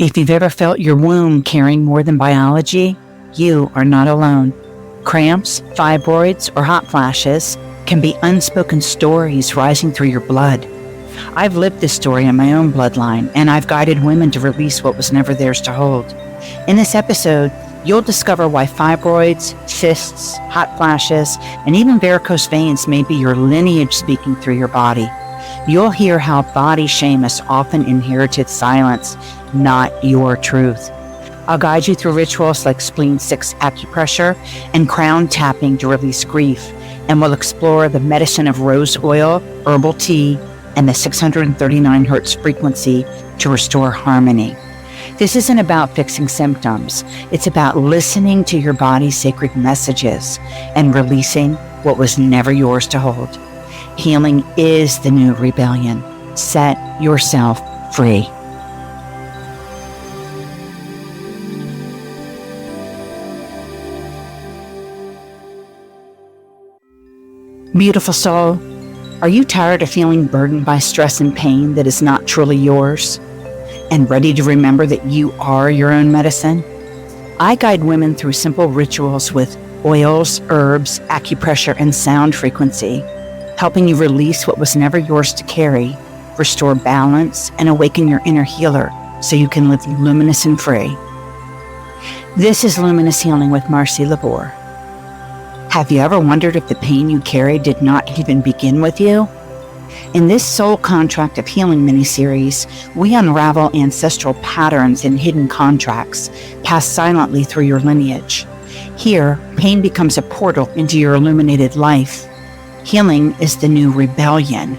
If you've ever felt your womb caring more than biology, you are not alone. Cramps, fibroids, or hot flashes can be unspoken stories rising through your blood. I've lived this story in my own bloodline, and I've guided women to release what was never theirs to hold. In this episode, you'll discover why fibroids, cysts, hot flashes, and even varicose veins may be your lineage speaking through your body. You'll hear how body shame is often inherited silence, not your truth. I'll guide you through rituals like Spleen 6 Acupressure and crown tapping to release grief, and we'll explore the medicine of rose oil, herbal tea, and the 639 hertz frequency to restore harmony. This isn't about fixing symptoms. It's about listening to your body's sacred messages and releasing what was never yours to hold. Healing is the new rebellion. Set yourself free. Beautiful soul, are you tired of feeling burdened by stress and pain that is not truly yours? And ready to remember that you are your own medicine? I guide women through simple rituals with oils, herbs, acupressure, and sound frequency, helping you release what was never yours to carry, restore balance, and awaken your inner healer so you can live luminous and free. This is Luminous Healing with Marci Lubore. Have you ever wondered if the pain you carry did not even begin with you? In this Soul Contract of Healing miniseries, we unravel ancestral patterns and hidden contracts passed silently through your lineage. Here, pain becomes a portal into your illuminated life. Healing is the new rebellion.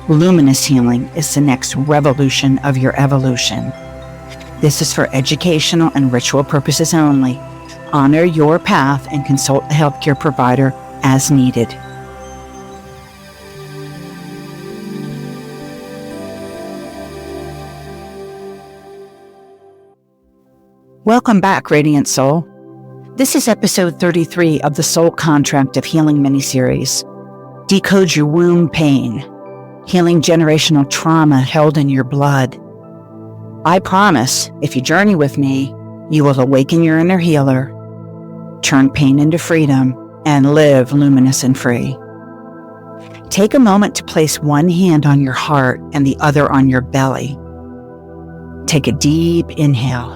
Luminous healing is the next revolution of your evolution. This is for educational and ritual purposes only. Honor your path and consult a healthcare provider as needed. Welcome back, Radiant Soul. This is episode 33 of the Soul Contract of Healing miniseries. Decode your womb pain, healing generational trauma held in your blood. I promise, if you journey with me, you will awaken your inner healer, turn pain into freedom, and live luminous and free. Take a moment to place one hand on your heart and the other on your belly. Take a deep inhale.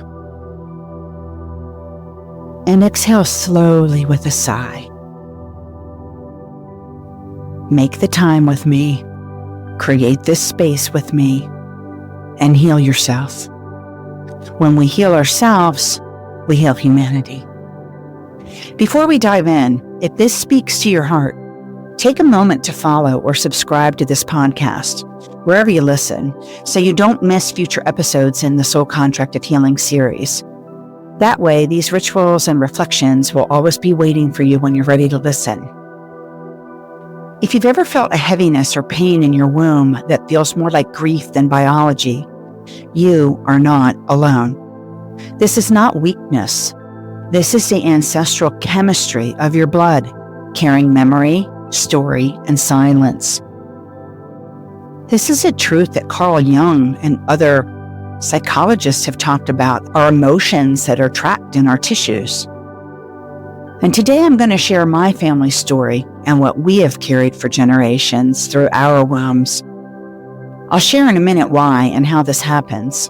And exhale slowly with a sigh. Make the time with me, create this space with me, and heal yourself. When we heal ourselves, we heal humanity. Before we dive in, if this speaks to your heart, take a moment to follow or subscribe to this podcast, wherever you listen, so you don't miss future episodes in the Soul Contract of Healing series. That way, these rituals and reflections will always be waiting for you when you're ready to listen. If you've ever felt a heaviness or pain in your womb that feels more like grief than biology, you are not alone. This is not weakness. This is the ancestral chemistry of your blood, carrying memory, story, and silence. This is a truth that Carl Jung and other psychologists have talked about, our emotions that are trapped in our tissues. And today I'm going to share my family story and what we have carried for generations through our wombs. I'll share in a minute why and how this happens.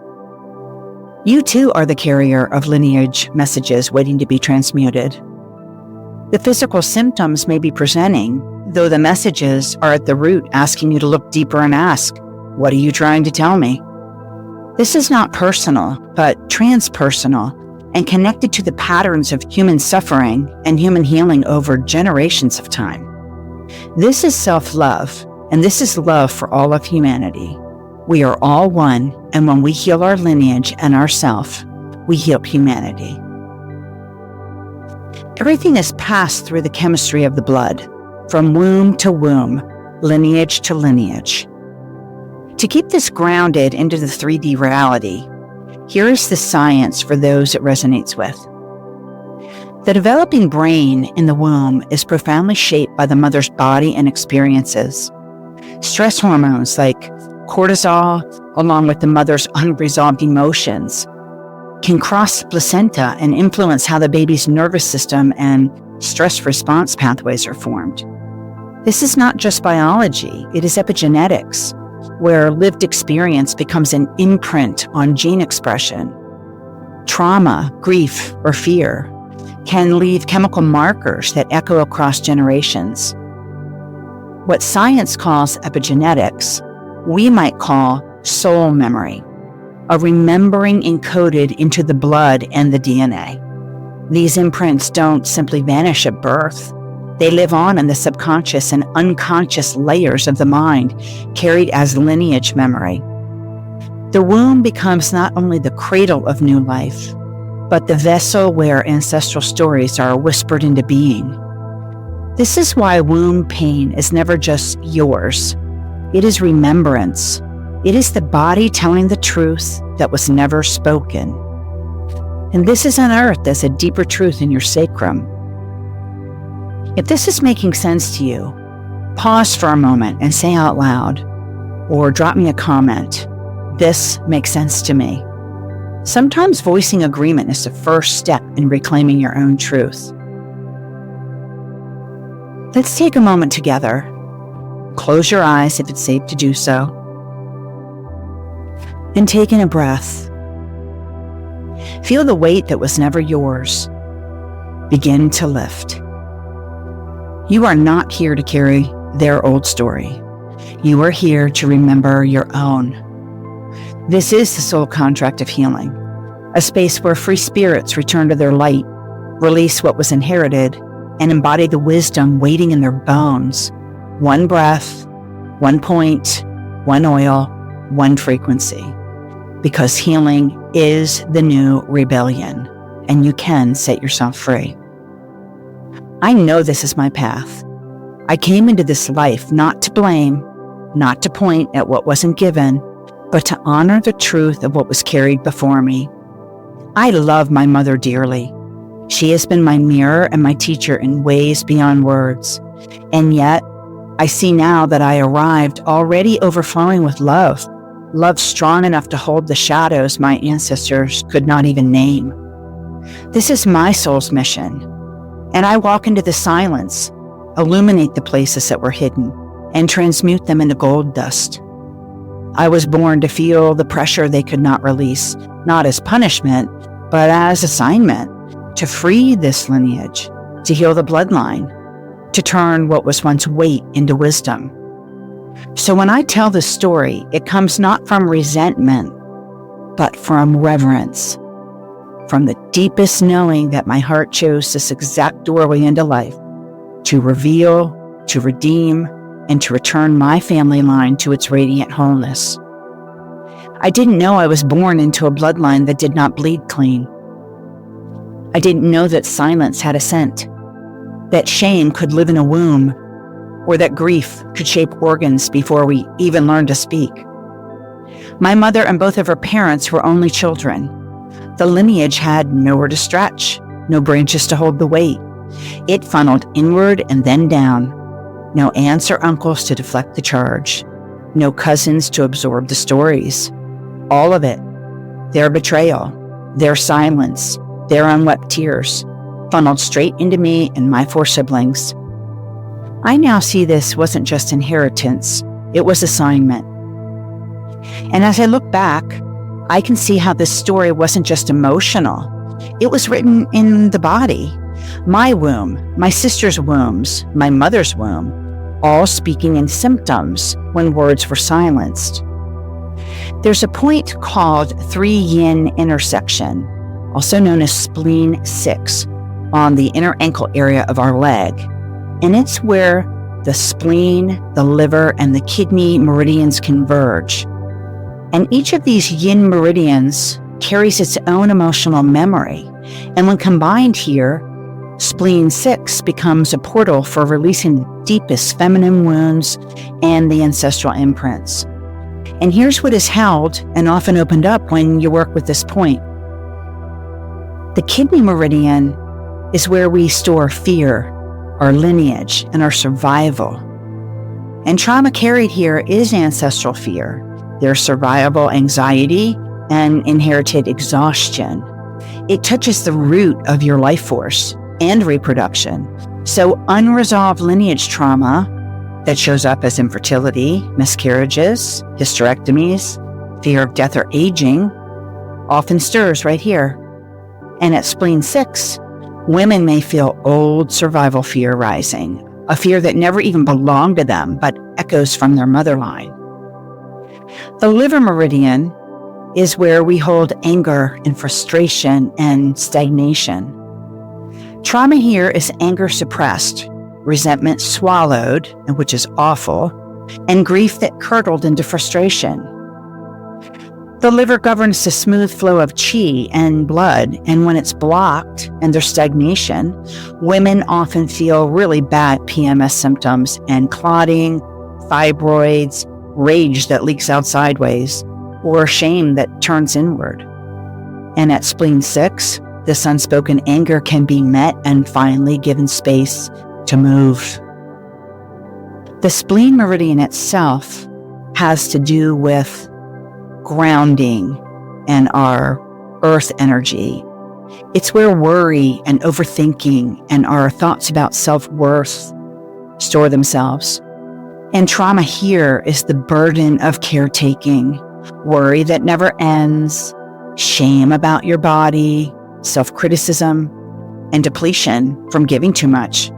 You too are the carrier of lineage messages waiting to be transmuted. The physical symptoms may be presenting, though the messages are at the root asking you to look deeper and ask, what are you trying to tell me? This is not personal, but transpersonal and connected to the patterns of human suffering and human healing over generations of time. This is self-love, and this is love for all of humanity. We are all one, and when we heal our lineage and ourself, we heal humanity. Everything is passed through the chemistry of the blood, from womb to womb, lineage to lineage. To keep this grounded into the 3D reality, here is the science for those it resonates with. The developing brain in the womb is profoundly shaped by the mother's body and experiences. Stress hormones like cortisol, along with the mother's unresolved emotions, can cross the placenta and influence how the baby's nervous system and stress response pathways are formed. This is not just biology, it is epigenetics, where lived experience becomes an imprint on gene expression. Trauma, grief, or fear can leave chemical markers that echo across generations. What science calls epigenetics, we might call soul memory, a remembering encoded into the blood and the DNA. These imprints don't simply vanish at birth. They live on in the subconscious and unconscious layers of the mind, carried as lineage memory. The womb becomes not only the cradle of new life, but the vessel where ancestral stories are whispered into being. This is why womb pain is never just yours. It is remembrance. It is the body telling the truth that was never spoken. And this is unearthed as a deeper truth in your sacrum. If this is making sense to you, pause for a moment and say out loud, or drop me a comment, "This makes sense to me." Sometimes voicing agreement is the first step in reclaiming your own truth. Let's take a moment together. Close your eyes if it's safe to do so. And take in a breath. Feel the weight that was never yours begin to lift. You are not here to carry their old story. You are here to remember your own. This is the soul contract of healing, a space where free spirits return to their light, release what was inherited, and embody the wisdom waiting in their bones. One breath, one point, one oil, one frequency. Because healing is the new rebellion, and you can set yourself free. I know this is my path. I came into this life not to blame, not to point at what wasn't given, but to honor the truth of what was carried before me. I love my mother dearly. She has been my mirror and my teacher in ways beyond words. And yet, I see now that I arrived already overflowing with love. Love strong enough to hold the shadows my ancestors could not even name. This is my soul's mission. And I walk into the silence, illuminate the places that were hidden, and transmute them into gold dust. I was born to feel the pressure they could not release, not as punishment, but as assignment, to free this lineage, to heal the bloodline, to turn what was once weight into wisdom. So when I tell this story, it comes not from resentment, but from reverence, from the deepest knowing that my heart chose this exact doorway into life, to reveal, to redeem, and to return my family line to its radiant wholeness. I didn't know I was born into a bloodline that did not bleed clean. I didn't know that silence had a scent, that shame could live in a womb, or that grief could shape organs before we even learned to speak. My mother and both of her parents were only children. The lineage had nowhere to stretch, no branches to hold the weight. It funneled inward and then down. No aunts or uncles to deflect the charge. No cousins to absorb the stories. All of it, their betrayal, their silence, their unwept tears, funneled straight into me and my 4 siblings. I now see this wasn't just inheritance, it was assignment. And as I look back, I can see how this story wasn't just emotional. It was written in the body. My womb, my sister's wombs, my mother's womb, all speaking in symptoms when words were silenced. There's a point called 3-yin intersection, also known as Spleen 6, on the inner ankle area of our leg. And it's where the spleen, the liver, and the kidney meridians converge. And each of these yin meridians carries its own emotional memory. And when combined here, Spleen 6 becomes a portal for releasing the deepest feminine wounds and the ancestral imprints. And here's what is held and often opened up when you work with this point. The kidney meridian is where we store fear, our lineage, and our survival. And trauma carried here is ancestral fear, their survival anxiety, and inherited exhaustion. It touches the root of your life force and reproduction. So unresolved lineage trauma that shows up as infertility, miscarriages, hysterectomies, fear of death or aging often stirs right here. And at spleen 6, women may feel old survival fear rising, a fear that never even belonged to them, but echoes from their mother line. The liver meridian is where we hold anger and frustration and stagnation. Trauma here is anger suppressed, resentment swallowed, which is awful, and grief that curdled into frustration. The liver governs the smooth flow of chi and blood, and when it's blocked and there's stagnation, women often feel really bad PMS symptoms and clotting, fibroids, rage that leaks out sideways, or shame that turns inward. And at spleen 6, this unspoken anger can be met and finally given space to move. The spleen meridian itself has to do with grounding and our earth energy. It's where worry and overthinking and our thoughts about self-worth store themselves. And trauma here is the burden of caretaking, worry that never ends, shame about your body, self-criticism, and depletion from giving too much.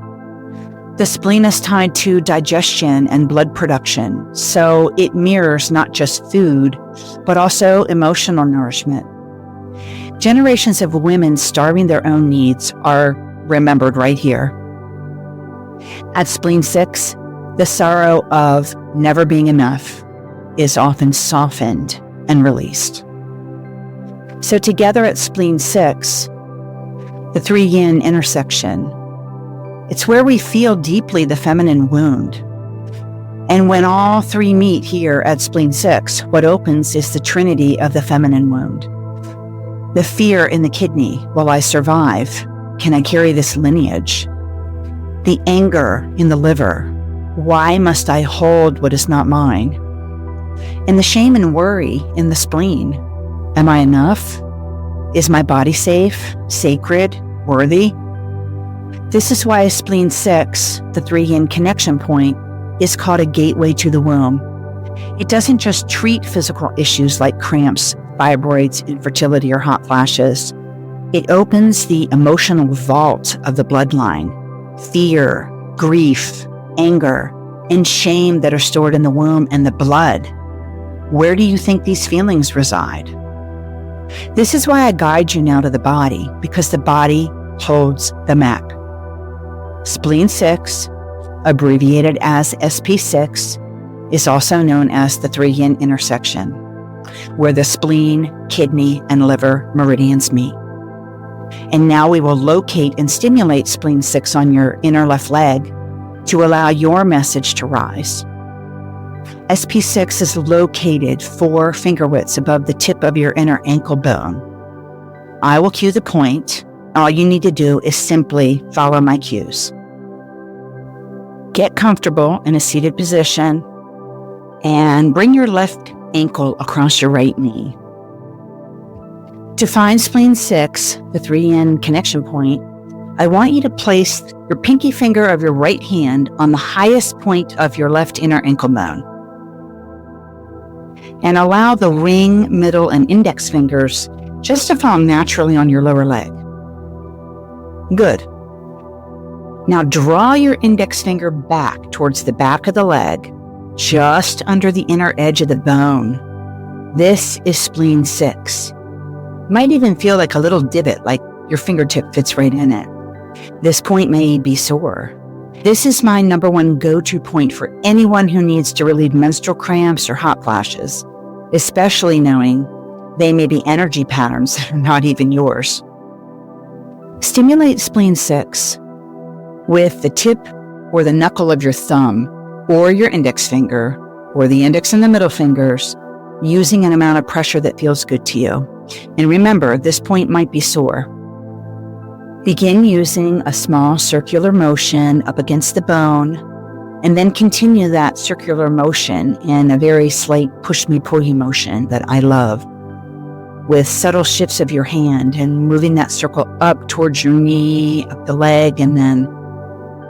The spleen is tied to digestion and blood production, so it mirrors not just food, but also emotional nourishment. Generations of women starving their own needs are remembered right here. At spleen 6, the sorrow of never being enough is often softened and released. So together at spleen 6, the 3 yin intersection, it's where we feel deeply the feminine wound. And when all 3 meet here at spleen 6, what opens is the trinity of the feminine wound. The fear in the kidney, will I survive? Can I carry this lineage? The anger in the liver, why must I hold what is not mine? And the shame and worry in the spleen, am I enough? Is my body safe, sacred, worthy? This is why spleen 6, the 3 yin connection point, is called a gateway to the womb. It doesn't just treat physical issues like cramps, fibroids, infertility, or hot flashes. It opens the emotional vault of the bloodline. Fear, grief, anger, and shame that are stored in the womb and the blood. Where do you think these feelings reside? This is why I guide you now to the body, because the body holds the map. Spleen 6, abbreviated as SP6, is also known as the 3 yin intersection, where the spleen, kidney, and liver meridians meet. And now we will locate and stimulate spleen 6 on your inner left leg to allow your message to rise. SP6 is located 4 finger widths above the tip of your inner ankle bone. I will cue the point. All you need to do is simply follow my cues. Get comfortable in a seated position and bring your left ankle across your right knee. To find spleen 6, the 3 yin connection point, I want you to place your pinky finger of your right hand on the highest point of your left inner ankle bone. And allow the ring, middle, and index fingers just to fall naturally on your lower leg. Good. Now draw your index finger back towards the back of the leg, just under the inner edge of the bone. This is spleen 6. Might even feel like a little divot, like your fingertip fits right in it. This point may be sore. This is my number 1 go-to point for anyone who needs to relieve menstrual cramps or hot flashes, especially knowing they may be energy patterns that are not even yours. Stimulate spleen 6 with the tip or the knuckle of your thumb or your index finger or the index and the middle fingers, using an amount of pressure that feels good to you. And remember, this point might be sore. Begin using a small circular motion up against the bone, and then continue that circular motion in a very slight push-me-pull-you motion that I love. with subtle shifts of your hand and moving that circle up towards your knee, up the leg, and then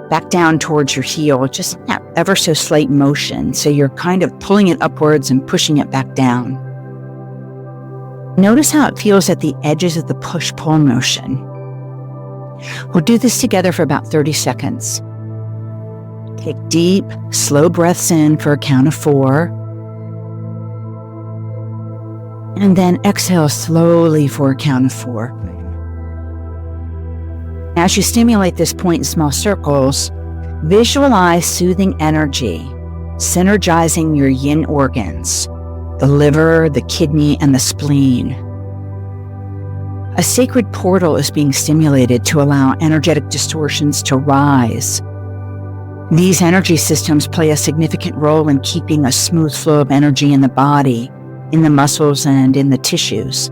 back down towards your heel, just that ever so slight motion. So you're kind of pulling it upwards and pushing it back down. Notice how it feels at the edges of the push-pull motion. We'll do this together for about 30 seconds. Take deep, slow breaths in for a count of 4. And then exhale slowly for a count of 4. As you stimulate this point in small circles, visualize soothing energy, synergizing your yin organs, the liver, the kidney, and the spleen. A sacred portal is being stimulated to allow energetic distortions to rise. These energy systems play a significant role in keeping a smooth flow of energy in the body, in the muscles, and in the tissues.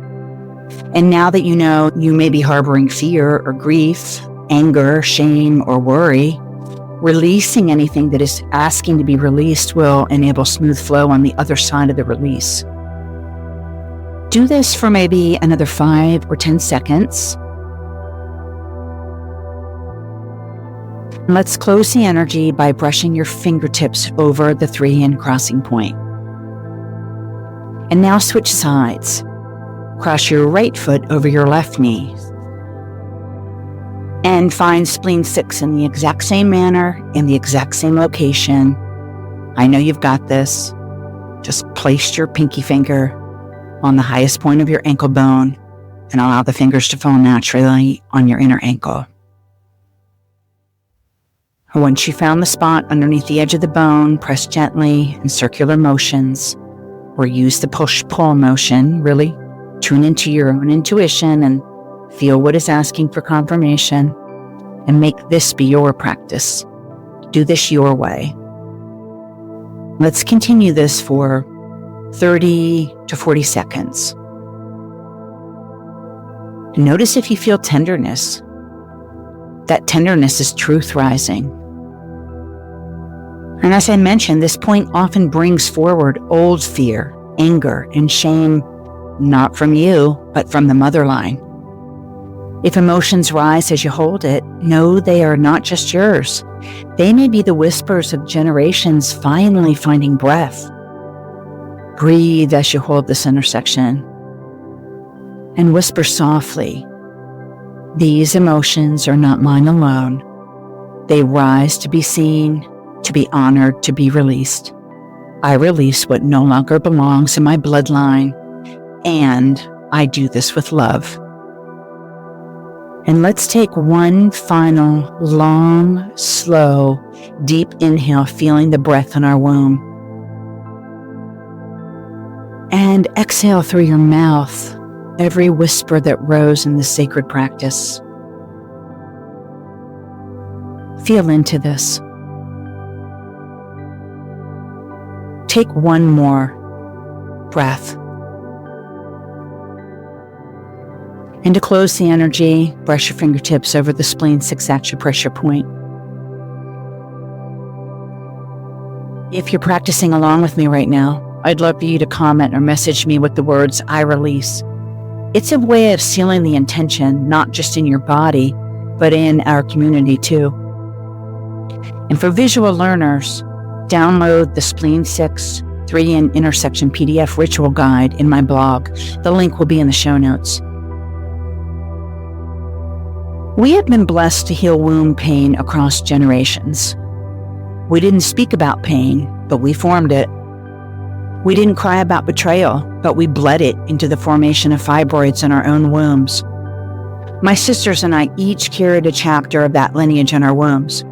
And now that you know you may be harboring fear or grief, anger, shame, or worry, releasing anything that is asking to be released will enable smooth flow on the other side of the release. Do this for maybe another 5 or 10 seconds. Let's close the energy by brushing your fingertips over the 3 crossing point. And now switch sides. Cross your right foot over your left knee. And find spleen 6 in the exact same manner, in the exact same location. I know you've got this. Just place your pinky finger on the highest point of your ankle bone and allow the fingers to fall naturally on your inner ankle. Once you found the spot underneath the edge of the bone, press gently in circular motions or use the push-pull motion. Really tune into your own intuition and feel what is asking for confirmation, and make this be your practice. Do this your way. Let's continue this for 30 to 40 seconds. Notice if you feel tenderness. That tenderness is truth rising. And as I mentioned, this point often brings forward old fear, anger, and shame, not from you, but from the motherline. If emotions rise as you hold it, know they are not just yours. They may be the whispers of generations finally finding breath. Breathe as you hold this intersection and whisper softly, "These emotions are not mine alone. They rise to be seen, to be honored, to be released. I release what no longer belongs in my bloodline, and I do this with love." And let's take one final, long, slow, deep inhale, feeling the breath in our womb. And exhale through your mouth, every whisper that rose in this sacred practice. Feel into this. Take one more breath. And to close the energy, brush your fingertips over the spleen 6 acupressure point. If you're practicing along with me right now, I'd love for you to comment or message me with the words, "I release." It's a way of sealing the intention, not just in your body, but in our community too. And for visual learners, download the Spleen 6 3 intersection PDF ritual guide in my blog. The link will be in the show notes. We have been blessed to heal womb pain across generations. We didn't speak about pain, but we formed it. We didn't cry about betrayal, but we bled it into the formation of fibroids in our own wombs. My sisters and I each carried a chapter of that lineage in our wombs.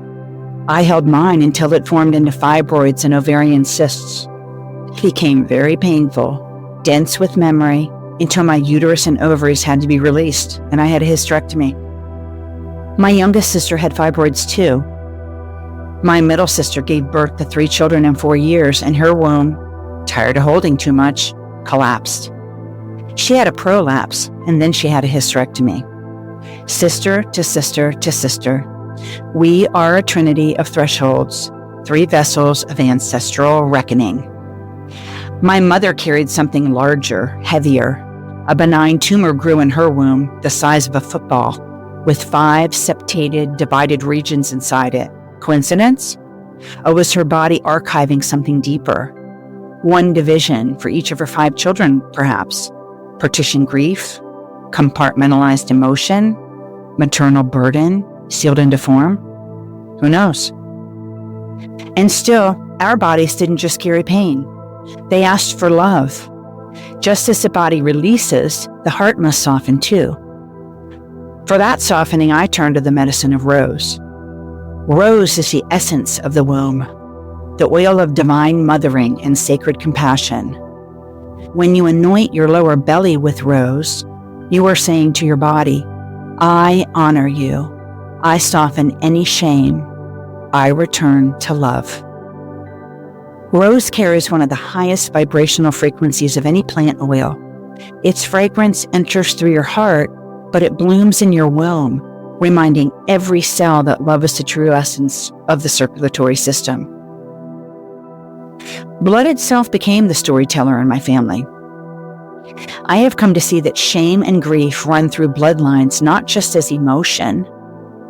I held mine until it formed into fibroids and ovarian cysts. It became very painful, dense with memory, until my uterus and ovaries had to be released, and I had a hysterectomy. My youngest sister had fibroids too. My middle sister gave birth to 3 children in 4 years, and her womb, tired of holding too much, collapsed. She had a prolapse, and then she had a hysterectomy. Sister to sister to sister, we are a trinity of thresholds, 3 vessels of ancestral reckoning. My mother carried something larger, heavier, A benign tumor grew in her womb, the size of a football, with 5 septated, divided regions inside it. Coincidence? Or was her body archiving something deeper? One division for each of her 5 children, perhaps. Partitioned grief, compartmentalized emotion, maternal burden, sealed into form. Who knows? And still, our bodies didn't just carry pain. They asked for love. Just as the body releases, the heart must soften too. For that softening, I turn to the medicine of rose. Rose is the essence of the womb, the oil of divine mothering and sacred compassion. When you anoint your lower belly with rose, you are saying to your body, I honor you. I soften any shame. I return to love. Rose carries one of the highest vibrational frequencies of any plant oil. Its fragrance enters through your heart, but it blooms in your womb, reminding every cell that love is the true essence of the circulatory system. Blood itself became the storyteller in my family. I have come to see that shame and grief run through bloodlines not just as emotion,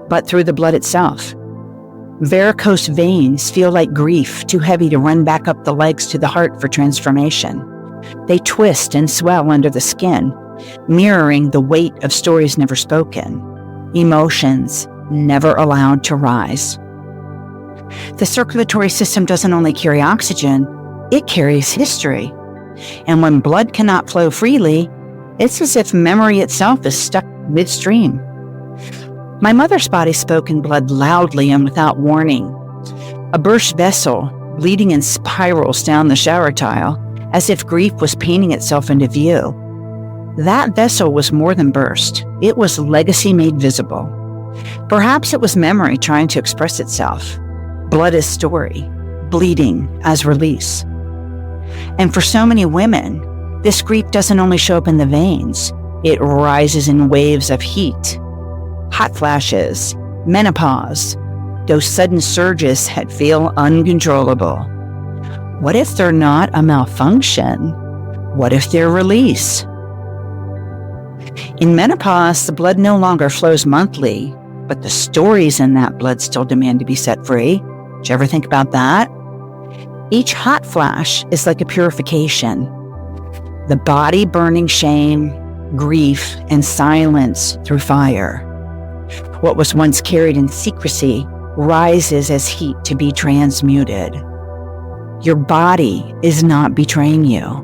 but through the blood itself. Varicose veins feel like grief, too heavy to run back up the legs to the heart for transformation. They twist and swell under the skin, mirroring the weight of stories never spoken, emotions never allowed to rise. The circulatory system doesn't only carry oxygen, it carries history. And when blood cannot flow freely, it's as if memory itself is stuck midstream. My mother's body spoke in blood loudly and without warning. A burst vessel, bleeding in spirals down the shower tile, as if grief was painting itself into view. That vessel was more than burst. It was legacy made visible. Perhaps it was memory trying to express itself. Blood as story, bleeding as release. And for so many women, this grief doesn't only show up in the veins, it rises in waves of heat. Hot flashes, menopause, those sudden surges that feel uncontrollable. What if they're not a malfunction? What if they're release? In menopause, the blood no longer flows monthly, but the stories in that blood still demand to be set free. Did you ever think about that? Each hot flash is like a purification. The body burning shame, grief, and silence through fire. What was once carried in secrecy rises as heat to be transmuted. Your body is not betraying you.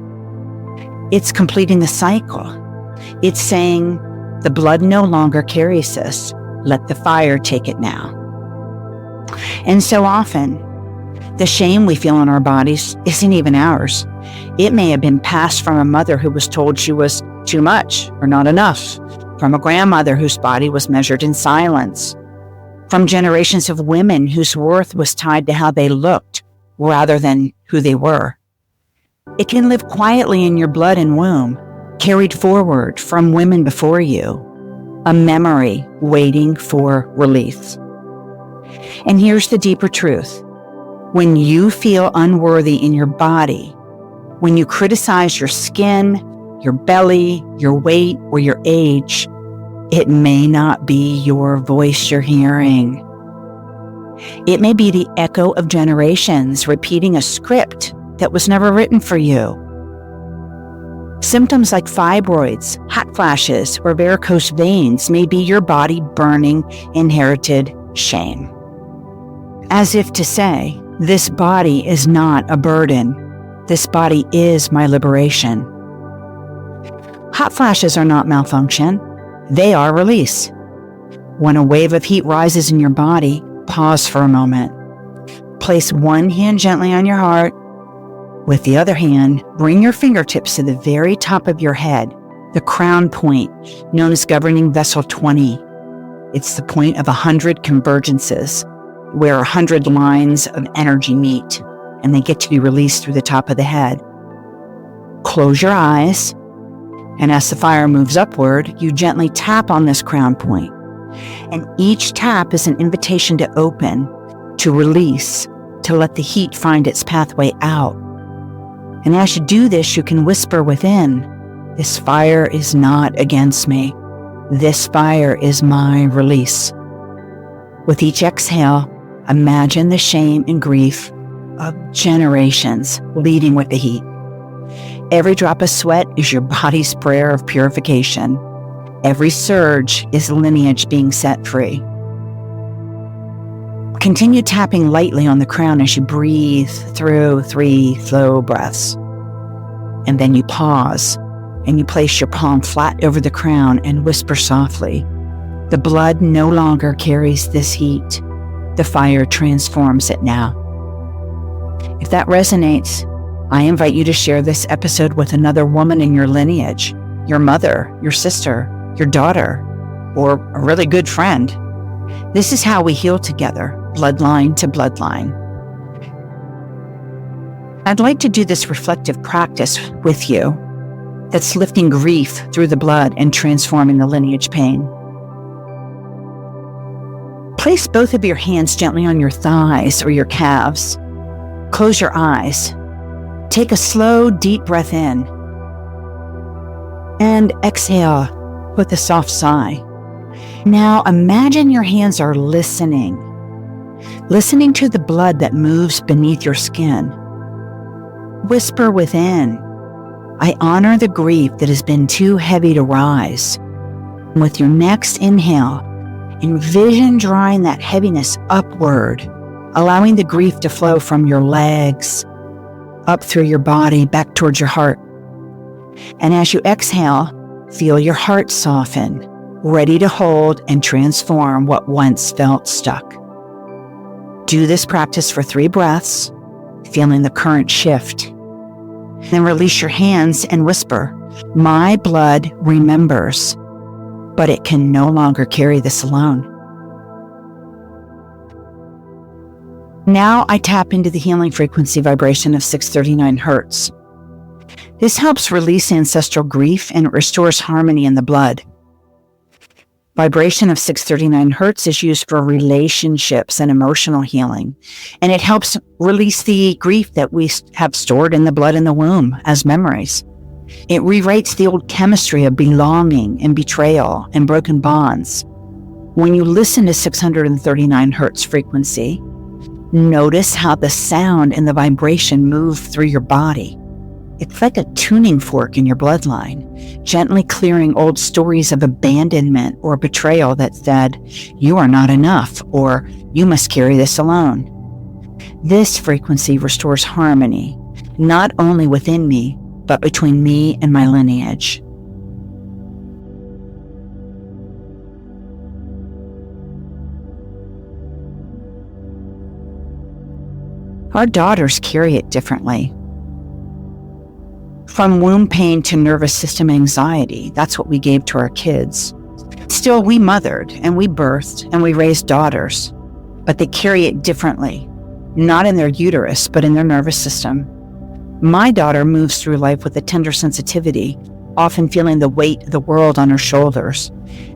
It's completing the cycle. It's saying, the blood no longer carries this. Let the fire take it now. And so often, the shame we feel in our bodies isn't even ours. It may have been passed from a mother who was told she was too much or not enough, from a grandmother whose body was measured in silence, from generations of women whose worth was tied to how they looked rather than who they were. It can live quietly in your blood and womb, carried forward from women before you, a memory waiting for release. And here's the deeper truth. When you feel unworthy in your body, when you criticize your skin, your belly, your weight, or your age, it may not be your voice you're hearing. It may be the echo of generations repeating a script that was never written for you. Symptoms like fibroids, hot flashes, or varicose veins may be your body burning inherited shame. As if to say, this body is not a burden. This body is my liberation. Hot flashes are not malfunction. They are release. When a wave of heat rises in your body, pause for a moment. Place one hand gently on your heart. With the other hand, bring your fingertips to the very top of your head, the crown point, known as governing vessel 20. It's the point of 100 convergences, where 100 lines of energy meet, and they get to be released through the top of the head. Close your eyes, and as the fire moves upward, you gently tap on this crown point. And each tap is an invitation to open, to release, to let the heat find its pathway out. And as you do this, you can whisper within, This fire is not against me. This fire is my release. With each exhale, imagine the shame and grief of generations leading with the heat. Every drop of sweat is your body's prayer of purification. Every surge is lineage being set free. Continue tapping lightly on the crown as you breathe through 3 slow breaths. And then you pause and you place your palm flat over the crown and whisper softly, "The blood no longer carries this heat. The fire transforms it now." If that resonates, I invite you to share this episode with another woman in your lineage, your mother, your sister, your daughter, or a really good friend. This is how we heal together, bloodline to bloodline. I'd like to do this reflective practice with you that's lifting grief through the blood and transforming the lineage pain. Place both of your hands gently on your thighs or your calves. Close your eyes. Take a slow, deep breath in. And exhale with a soft sigh. Now imagine your hands are listening to the blood that moves beneath your skin. Whisper within, "I honor the grief that has been too heavy to rise." With your next inhale, envision drawing that heaviness upward, allowing the grief to flow from your legs, up through your body, back towards your heart. And as you exhale, feel your heart soften, ready to hold and transform what once felt stuck. Do this practice for 3 breaths, feeling the current shift. Then release your hands and whisper, "My blood remembers, but it can no longer carry this alone." Now I tap into the healing frequency vibration of 639 Hz. This helps release ancestral grief and restores harmony in the blood. Vibration of 639 Hz is used for relationships and emotional healing, and it helps release the grief that we have stored in the blood in the womb as memories. It rewrites the old chemistry of belonging and betrayal and broken bonds. When you listen to 639 Hz frequency, notice how the sound and the vibration move through your body. It's like a tuning fork in your bloodline, gently clearing old stories of abandonment or betrayal that said, "You are not enough," or "You must carry this alone." This frequency restores harmony, not only within me, but between me and my lineage. Our daughters carry it differently. From womb pain to nervous system anxiety, that's what we gave to our kids. Still, we mothered and we birthed and we raised daughters, but they carry it differently, not in their uterus, but in their nervous system. My daughter moves through life with a tender sensitivity, often feeling the weight of the world on her shoulders.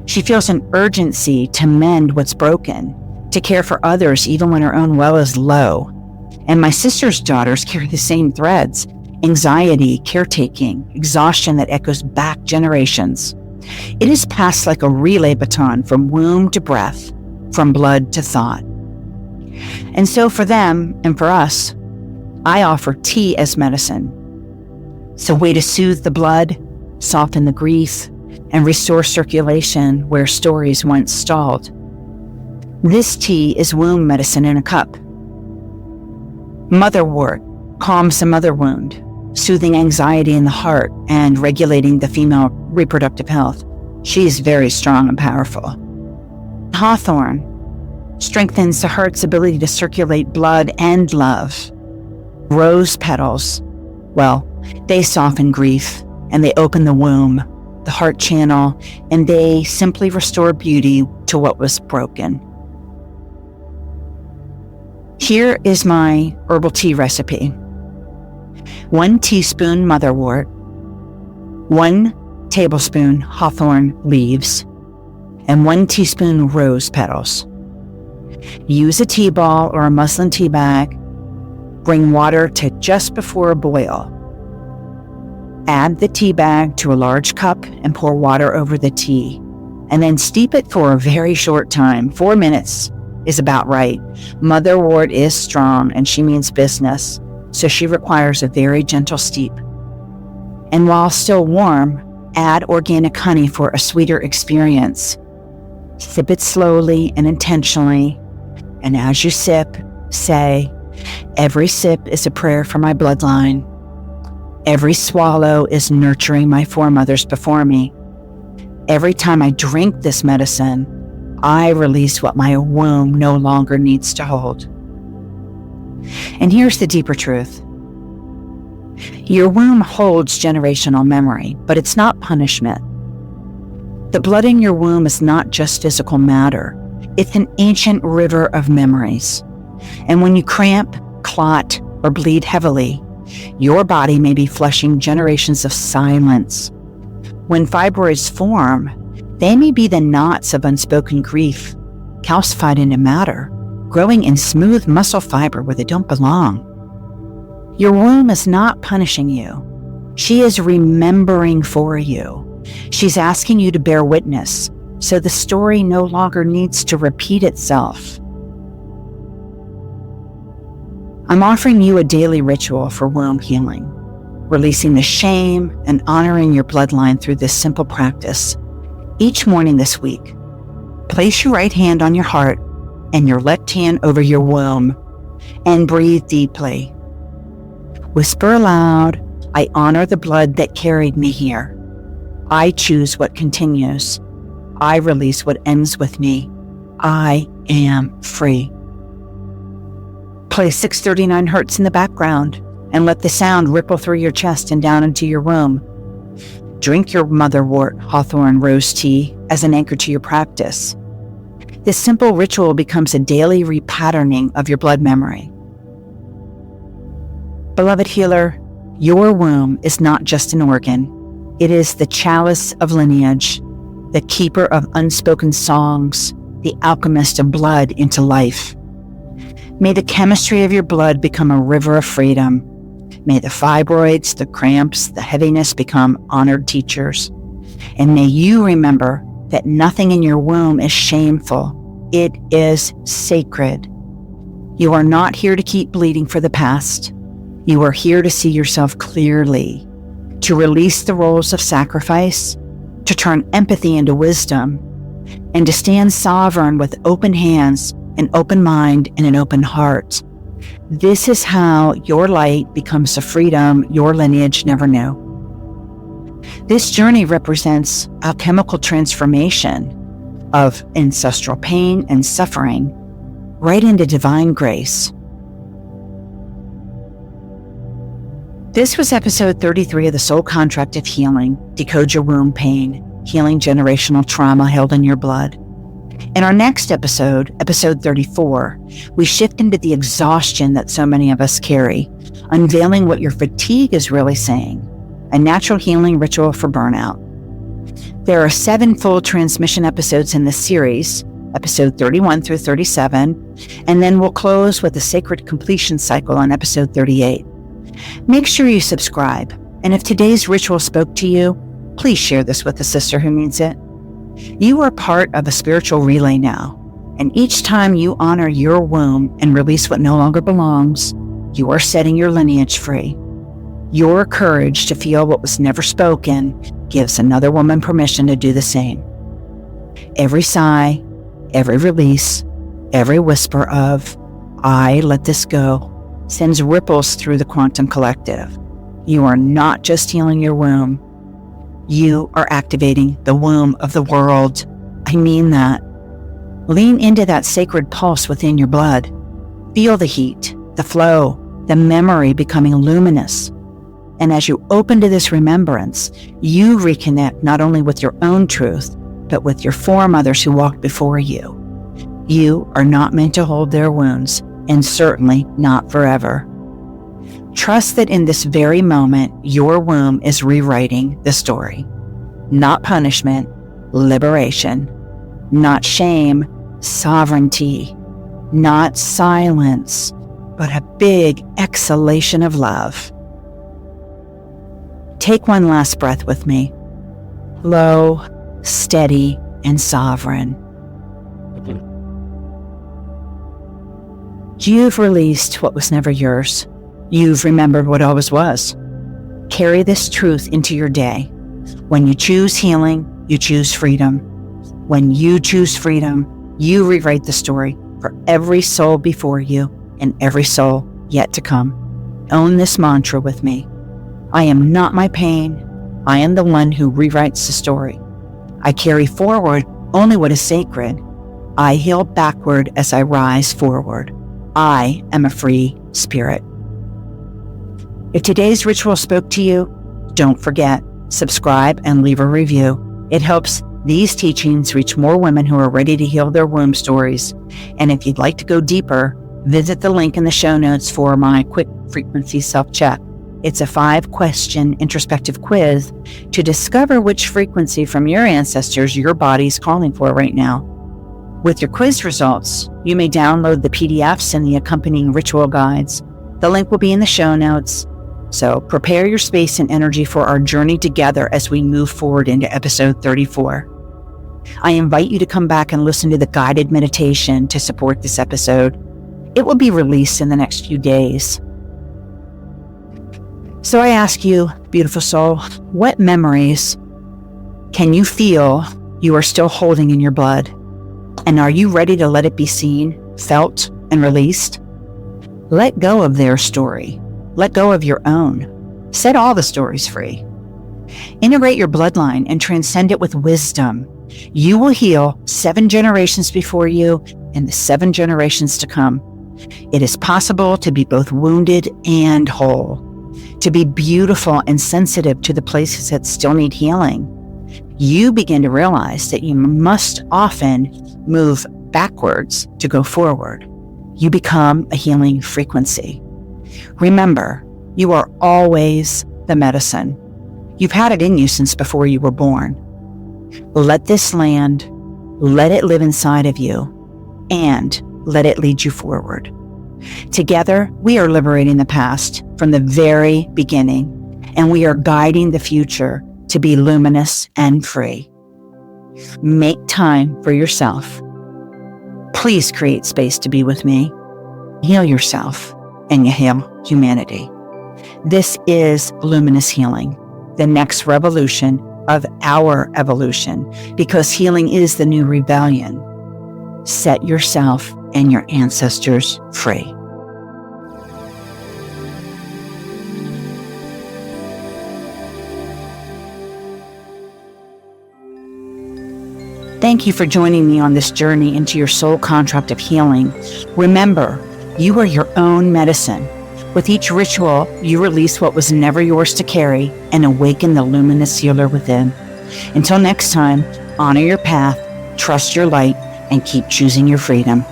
She feels an urgency to mend what's broken, to care for others even when her own well is low. And my sister's daughters carry the same threads: anxiety, caretaking, exhaustion that echoes back generations. It is passed like a relay baton from womb to breath, from blood to thought. And so for them and for us, I offer tea as medicine. It's a way to soothe the blood, soften the grief, and restore circulation where stories once stalled. This tea is womb medicine in a cup. Motherwort calms the mother wound, soothing anxiety in the heart and regulating the female reproductive health. She is very strong and powerful. Hawthorn strengthens the heart's ability to circulate blood and love. Rose petals, well, they soften grief and they open the womb, the heart channel, and they simply restore beauty to what was broken. Here is my herbal tea recipe. 1 teaspoon motherwort, 1 tablespoon hawthorn leaves, and 1 teaspoon rose petals. Use a tea ball or a muslin tea bag. Bring water to just before a boil. Add the tea bag to a large cup and pour water over the tea, and then steep it for a very short time. 4 minutes is about right. Motherwort is strong and she means business, so she requires a very gentle steep. And while still warm, add organic honey for a sweeter experience. Sip it slowly and intentionally, and as you sip, say, "Every sip is a prayer for my bloodline. Every swallow is nurturing my foremothers before me. Every time I drink this medicine, I release what my womb no longer needs to hold." And here's the deeper truth. Your womb holds generational memory, but it's not punishment. The blood in your womb is not just physical matter. It's an ancient river of memories. And when you cramp, clot, or bleed heavily, your body may be flushing generations of silence. When fibroids form, they may be the knots of unspoken grief, calcified into matter, growing in smooth muscle fiber where they don't belong. Your womb is not punishing you. She is remembering for you. She's asking you to bear witness, so the story no longer needs to repeat itself. I'm offering you a daily ritual for womb healing, releasing the shame and honoring your bloodline through this simple practice. Each morning this week, place your right hand on your heart and your left hand over your womb, and breathe deeply. Whisper aloud, "I honor the blood that carried me here. I choose what continues. I release what ends with me. I am free." Play 639 Hertz in the background and let the sound ripple through your chest and down into your womb. Drink your Motherwort Hawthorn rose tea as an anchor to your practice. This simple ritual becomes a daily repatterning of your blood memory. Beloved healer, your womb is not just an organ. It is the chalice of lineage, the keeper of unspoken songs, the alchemist of blood into life. May the chemistry of your blood become a river of freedom. May the fibroids, the cramps, the heaviness become honored teachers. And may you remember that nothing in your womb is shameful. It is sacred. You are not here to keep bleeding for the past. You are here to see yourself clearly, to release the roles of sacrifice, to turn empathy into wisdom, and to stand sovereign with open hands, an open mind, and an open heart. This is how your light becomes a freedom your lineage never knew. This journey represents alchemical transformation of ancestral pain and suffering right into divine grace. This was episode 33 of the Soul Contract of Healing, Decode Your Womb Pain, Healing Generational Trauma Held in Your Blood. In our next episode, episode 34, we shift into the exhaustion that so many of us carry, unveiling what your fatigue is really saying, a natural healing ritual for burnout. There are 7 full transmission episodes in this series, episode 31 through 37, and then we'll close with a sacred completion cycle on episode 38. Make sure you subscribe, and if today's ritual spoke to you, please share this with a sister who needs it. You are part of a spiritual relay now, and each time you honor your womb and release what no longer belongs, you are setting your lineage free. Your courage to feel what was never spoken gives another woman permission to do the same. Every sigh, every release, every whisper of, "I let this go," sends ripples through the quantum collective. You are not just healing your womb. You are activating the womb of the world. I mean that. Lean into that sacred pulse within your blood. Feel the heat, the flow, the memory becoming luminous. And as you open to this remembrance, you reconnect not only with your own truth, but with your foremothers who walked before you. You are not meant to hold their wounds, and certainly not forever. Trust that in this very moment, your womb is rewriting the story. Not punishment, liberation. Not shame, sovereignty. Not silence, but a big exhalation of love. Take one last breath with me. Low, steady, and sovereign. You've released what was never yours. You've remembered what always was. Carry this truth into your day. When you choose healing, you choose freedom. When you choose freedom, you rewrite the story for every soul before you and every soul yet to come. Own this mantra with me. I am not my pain. I am the one who rewrites the story. I carry forward only what is sacred. I heal backward as I rise forward. I am a free spirit. If today's ritual spoke to you, don't forget, subscribe and leave a review. It helps these teachings reach more women who are ready to heal their womb stories. And if you'd like to go deeper, visit the link in the show notes for my quick frequency self-check. It's a 5-question introspective quiz to discover which frequency from your ancestors your body's calling for right now. With your quiz results, you may download the PDFs and the accompanying ritual guides. The link will be in the show notes. So prepare your space and energy for our journey together as we move forward into episode 34. I invite you to come back and listen to the guided meditation to support this episode. It will be released in the next few days. So I ask you, beautiful soul, what memories can you feel you are still holding in your blood? And are you ready to let it be seen, felt, and released? Let go of their story. Let go of your own. Set all the stories free. Integrate your bloodline and transcend it with wisdom. You will heal 7 generations before you and the 7 generations to come. It is possible to be both wounded and whole, to be beautiful and sensitive to the places that still need healing. You begin to realize that you must often move backwards to go forward. You become a healing frequency. Remember, you are always the medicine. You've had it in you since before you were born. Let this land, let it live inside of you, and let it lead you forward. Together, we are liberating the past from the very beginning, and we are guiding the future to be luminous and free. Make time for yourself. Please create space to be with me. Heal yourself, and you heal humanity. This is Luminous Healing, the next revolution of our evolution, because healing is the new rebellion. Set yourself and your ancestors free. Thank you for joining me on this journey into your soul contract of healing. Remember, you are your own medicine. With each ritual, you release what was never yours to carry and awaken the luminous healer within. Until next time, honor your path, trust your light, and keep choosing your freedom.